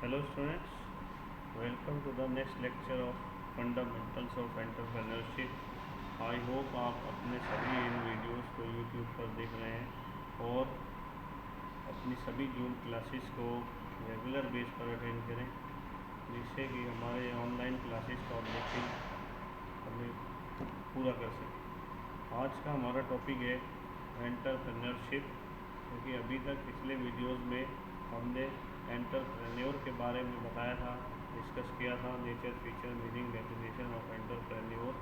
Hello students, welcome to the next lecture of Fundamentals of Entrepreneurship. I hope आप अपने सभी इन videos को YouTube पर देख रहे हैं और अपनी सभी जूम क्लासेस को रेगुलर बेस पर अटेंड करें, जिससे कि हमारे ऑनलाइन क्लासेस का ऑब्जेक्टिव हमें पूरा कर सकें। आज का हमारा टॉपिक है एंटरप्रेन्योरशिप, क्योंकि अभी तक पिछले वीडियोस में हमने एंटरप्रेन्योर के बारे में बताया था, डिस्कस किया था, nature, feature, meaning, definition of entrepreneur.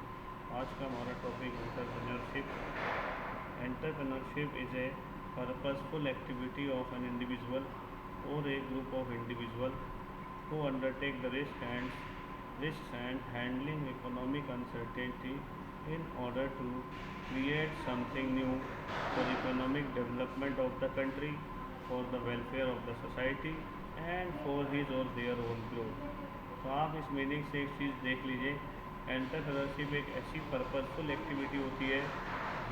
आज का हमारा topic entrepreneurship. Entrepreneurship is a purposeful activity of an individual और a group of individual who undertake the risks and handling economic uncertainty in order to create something new for economic development of the country, for the welfare of the society and for his or their own growth। तो आप इस meaning से एक चीज़ देख लीजिए, entrepreneurship एक ऐसी purposeful activity होती है,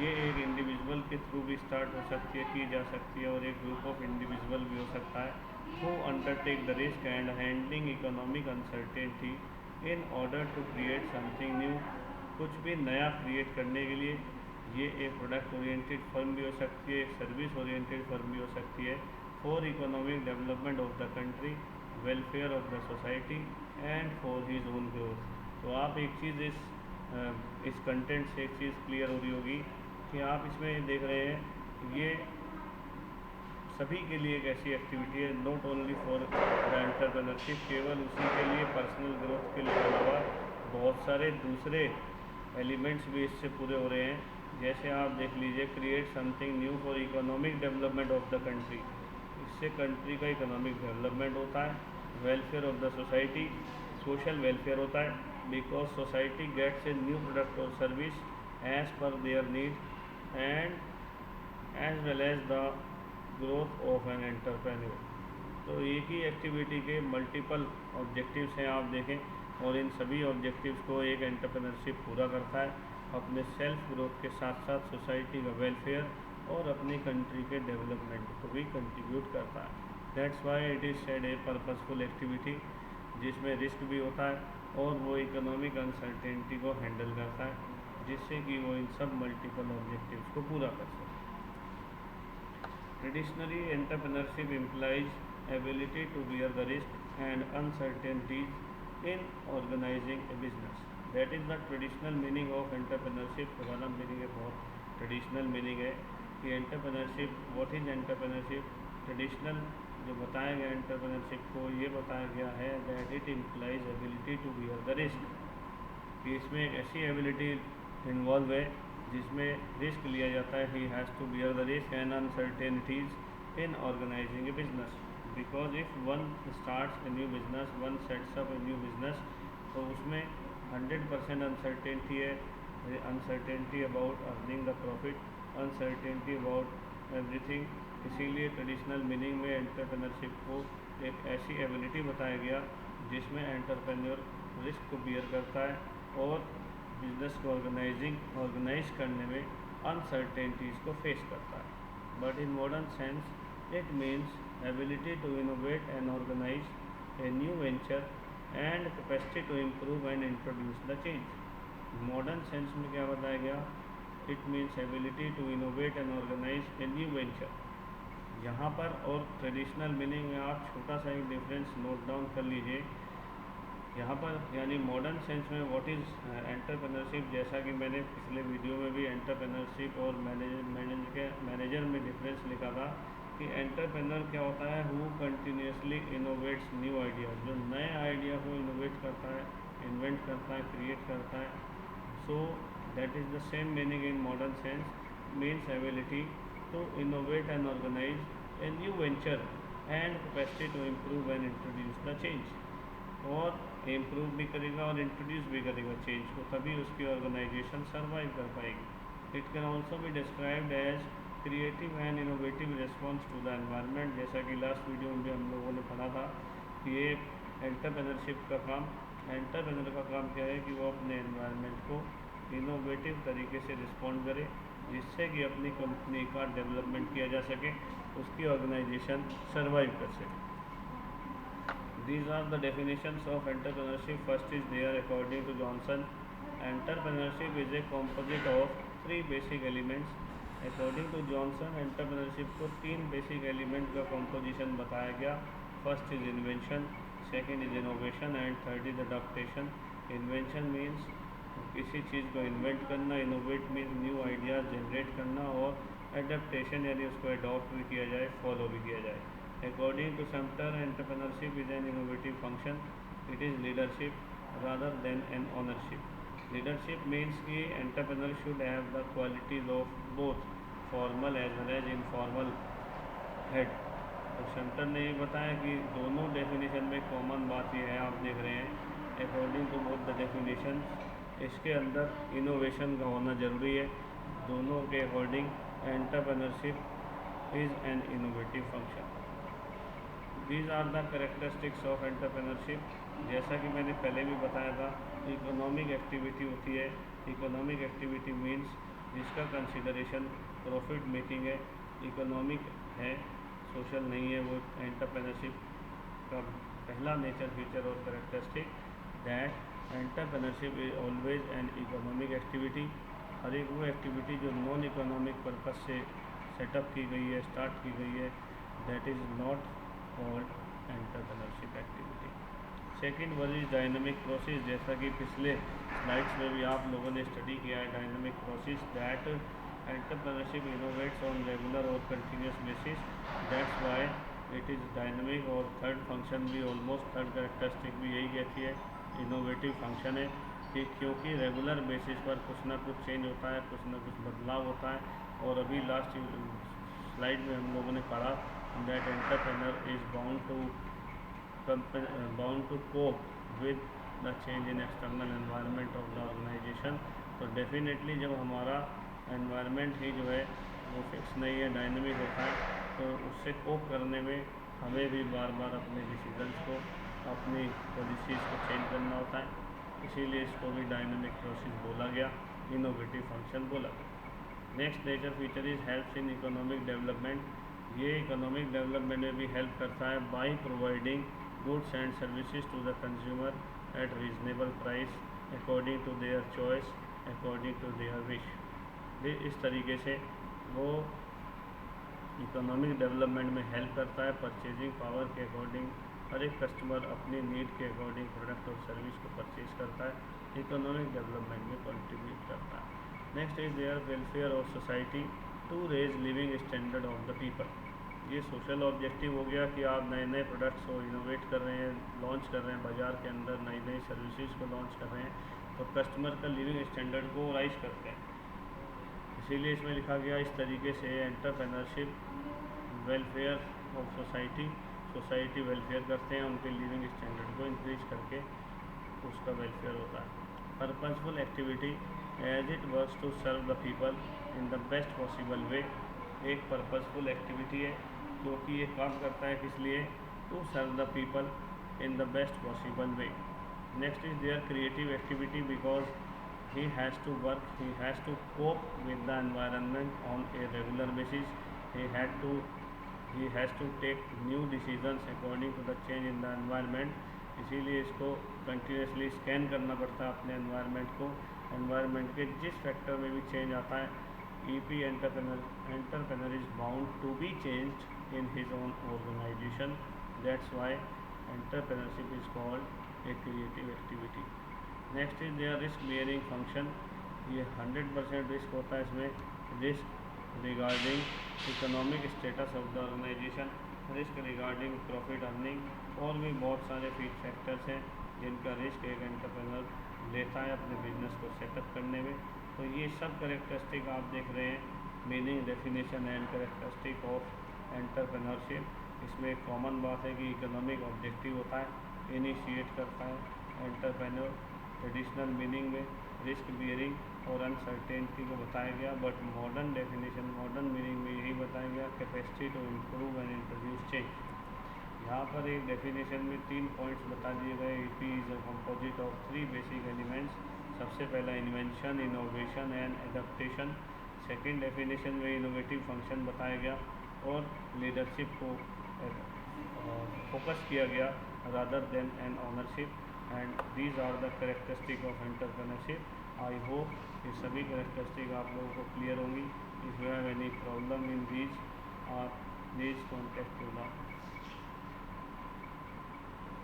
ये एक इंडिविजुअल के थ्रू भी स्टार्ट हो सकती है, की जा सकती है, और एक ग्रुप ऑफ इंडिविजुअल भी हो सकता है who undertake the risk and handling economic uncertainty in order to create something new। कुछ भी नया क्रिएट करने के लिए ये एक प्रोडक्ट ओरिएंटेड फर्म भी हो सकती है, एक सर्विस ओरिएंटेड फर्म भी हो सकती है, for economic development of the country, welfare of the society and for his own growth. तो आप एक चीज़ इस कंटेंट से एक चीज़ क्लियर हो रही होगी कि आप इसमें देख रहे हैं ये सभी के लिए एक ऐसी एक्टिविटी है, not only for the entrepreneurship, केवल उसी के लिए पर्सनल ग्रोथ के लिए अलावा बहुत सारे दूसरे एलिमेंट्स भी इससे पूरे हो रहे हैं। जैसे आप देख लीजिए, create something new for economic development of the country, इससे कंट्री का इकोनॉमिक डेवलपमेंट होता है। Welfare of the society, social welfare होता है, because society gets a new product और service as per their need and as well as the growth of an entrepreneur. तो एक ही एक्टिविटी के मल्टीपल ऑब्जेक्टिव्स हैं, आप देखें, और इन सभी ऑब्जेक्टिव्स को एक एंटरप्रेन्योरशिप पूरा करता है, अपने सेल्फ ग्रोथ के साथ साथ सोसाइटी का वेलफेयर और अपनी कंट्री के डेवलपमेंट को भी कंट्रीब्यूट करता है। That's why it is said A purposeful activity, जिसमें रिस्क भी होता है और वो इकोनॉमिक अनसर्टेनिटी को हैंडल करता है, जिससे कि वो इन सब मल्टीपल ऑब्जेक्टिव्स को पूरा कर सके। Traditionally, entrepreneurship implies ability to bear the risk and uncertainties in organizing a business. That is the traditional meaning of entrepreneurship। हमारा मीनिंग है, बहुत ट्रेडिशनल मीनिंग है कि entrepreneurship, what is entrepreneurship. Traditional जो बताया गया एंटरप्रेन्योरशिप को, ये बताया गया है that it implies ability to bear the risk, कि इसमें एक ऐसी एबिलिटी इन्वॉल्व है जिसमें रिस्क लिया जाता है। He has to bear the risk and uncertainties in organising a business, because if one starts a new business, one sets up a new business, तो उसमें 100% अनसर्टेनिटी है, uncertainty about earning the profit, uncertainty about everything. इसीलिए traditional meaning में entrepreneurship को एक ऐसी ability बताया गया जिसमें एंटरप्रेन्योर रिस्क को बियर करता है और बिजनेस को ऑर्गेनाइज करने में अनसर्टेनिटीज़ को फेस करता है। But in modern sense it means ability to innovate and organise a new venture and capacity to improve and introduce the change. Modern sense में क्या बताया गया, it means ability to innovate and organise a new venture यहाँ पर, और traditional meaning में आप छोटा सा एक डिफरेंस नोट डाउन कर लीजिए यहाँ पर। यानी मॉडर्न सेंस में व्हाट इज़ एंटरप्रेन्योरशिप, जैसा कि मैंने पिछले वीडियो में भी एंटरप्रेन्योरशिप और मैनेजर में डिफरेंस लिखा था कि एंटरप्रेन्योर क्या होता है, who continuously innovates new ideas, जो नए आइडिया को इनोवेट करता है, इन्वेंट करता है, क्रिएट करता है। So that is the same meaning in modern sense, means ability to innovate and organise a new venture and capacity to improve and introduce the change. और इम्प्रूव भी करेगा और इंट्रोड्यूस भी करेगा चेंज को, तभी उसकी ऑर्गेनाइजेशन सर्वाइव कर पाएगी। इट कैन ऑल्सो भी described as creative and innovative response to the environment. जैसा कि लास्ट वीडियो में भी हम लोगों ने पढ़ा था कि ये एंटरप्रेन्योरशिप का काम, एंटरप्रेन्योर का काम क्या है कि वो अपने एनवायरनमेंट को इनोवेटिव तरीके से रिस्पॉन्ड करे, जिससे कि अपनी कंपनी का डेवलपमेंट किया जा सके, उसकी ऑर्गेनाइजेशन सर्वाइव कर सके। These are the definitions of entrepreneurship. First is there according to Johnson. Entrepreneurship is a composite of three basic elements. According to Johnson, entrepreneurship को तीन basic element का composition बताया गया. First is invention, second is innovation and third is adaptation. Invention means किसी चीज़ को invent करना, innovate means new ideas generate करना, और एडेप्टेशन यानी उसको अडॉप्ट भी किया जाए, फॉलो भी किया जाए. According to Sumter, entrepreneurship is an innovative function. It is leadership rather than an ownership. Leadership means कि entrepreneur should have the qualities of both formal as well as informal head. तो शंकर ने ये बताया कि दोनों डेफिनेशन में common बात ये है, आप देख रहे हैं according to both the definition, इसके अंदर इनोवेशन का होना ज़रूरी है. दोनों के according entrepreneurship is an innovative function. These are the characteristics of entrepreneurship. जैसा कि मैंने पहले भी बताया था, इकोनॉमिक एक्टिविटी होती है. इकोनॉमिक एक्टिविटी मीन्स जिसका कंसिडरेशन प्रॉफिट मेकिंग है, इकोनॉमिक है, सोशल नहीं है. वो एंटरप्रेन्योरशिप का पहला नेचर फीचर और characteristic that entrepreneurship is always an economic activity. हर एक वो एक्टिविटी जो नॉन इकोनॉमिक पर्पस से सेटअप की गई है, स्टार्ट की गई है, that is not called entrepreneurship activity. Second one is dynamic process. जैसा कि पिछले स्लाइड्स में भी आप लोगों ने स्टडी किया है, dynamic process that entrepreneurship innovates on regular और continuous basis, that's why it is dynamic. और थर्ड फंक्शन भी ऑलमोस्ट, थर्ड करेक्टरिस्टिक भी यही कहती है, इनोवेटिव फंक्शन है, कि क्योंकि रेगुलर बेसिस पर कुछ ना कुछ चेंज होता है, कुछ ना कुछ बदलाव होता है. और अभी लास्ट स्लाइड में हम लोगों ने पढ़ा that entrepreneur is bound to cope with the change in external environment of the organisation. तो डेफिनेटली जब हमारा एनवायरनमेंट ही जो है वो फिक्स नहीं है, डायनेमिक होता है, तो उससे कोप करने में हमें भी बार बार अपने डिसीजंस को, अपनी पॉलिसीज़ को चेंज करना होता है. इसीलिए इसको भी डायनेमिक प्रोसेस बोला गया, इनोवेटिव फंक्शन बोला गया. Next nature feature is helps in economic development. ये इकोनॉमिक डेवलपमेंट में भी हेल्प करता है by providing goods and services to the consumer at reasonable price according to their choice, according to their wish. इस तरीके से वो इकोनॉमिक डेवलपमेंट में हेल्प करता है. परचेजिंग पावर के अकॉर्डिंग हर एक कस्टमर अपनी नीड के अकॉर्डिंग प्रोडक्ट और सर्विस को परचेज करता है, इकोनॉमिक डेवलपमेंट में कंट्रीब्यूट करता है. Next is their welfare of society to raise living standard of the people. ये सोशल ऑब्जेक्टिव हो गया कि आप नए नए प्रोडक्ट्स को इनोवेट कर रहे हैं, लॉन्च कर रहे हैं बाज़ार के अंदर, नई नई सर्विसेज को लॉन्च कर रहे हैं, तो कस्टमर का लिविंग स्टैंडर्ड को राइज करते हैं. इसीलिए इसमें लिखा गया इस तरीके से entrepreneurship welfare of society, society welfare करते हैं, उनके लिविंग स्टैंडर्ड को इंक्रीज करके उसका वेलफेयर होता है. Purposeful activity as it works to serve the people in the best possible way. एक पर्पसफुल एक्टिविटी है क्योंकि ये काम करता है किस लिए, to serve the people in the best possible way. Next is their creative activity because he has to work, he has to cope with the environment on a regular basis, he has to take new decisions according to the change in the environment. इसीलिए इसको continuously scan करना पड़ता है अपने environment को, environment के जिस factor में भी चेंज आता है. EP entrepreneur is bound to be changed in his own organisation, that's why entrepreneurship is called a creative activity. Next is their risk bearing function. ये 100% रिस्क होता है इसमें. Risk regarding economic status of the organisation, risk regarding profit earning, और भी बहुत सारे factors हैं जिनका रिस्क एक एंटरप्रेन्योर लेता है अपने बिजनेस को सेटअप करने में. तो ये सब करेक्टरिस्टिक आप देख रहे हैं, meaning, definition and characteristic of entrepreneurship. इसमें एक कॉमन बात है कि इकोनॉमिक ऑब्जेक्टिव होता है, इनिशिएट करता है एंटरप्रेन्योर. ट्रेडिशनल मीनिंग में रिस्क बियरिंग और अनसर्टेनिटी को बताया गया, but modern definition, modern meaning में यही बताया गया capacity to improve and introduce change. यहाँ पर एक डेफिनेशन में 3 पॉइंट्स बता दिए गए. EP is a composite of 3 basic elements. सबसे पहला invention, innovation and adaptation. Second definition में इनोवेटिव फंक्शन बताया गया और लीडरशिप को फोकस किया गया rather than an ownership, and these are the characteristic of entrepreneurship. I hope ये सभी करेक्टरिस्टिक आप लोगों को क्लियर होंगी। If you have any problem in these please contact to the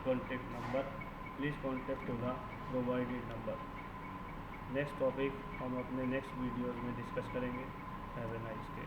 contact number, please contact to the provided number. Next topic हम अपने next videos में discuss करेंगे। Have a nice day.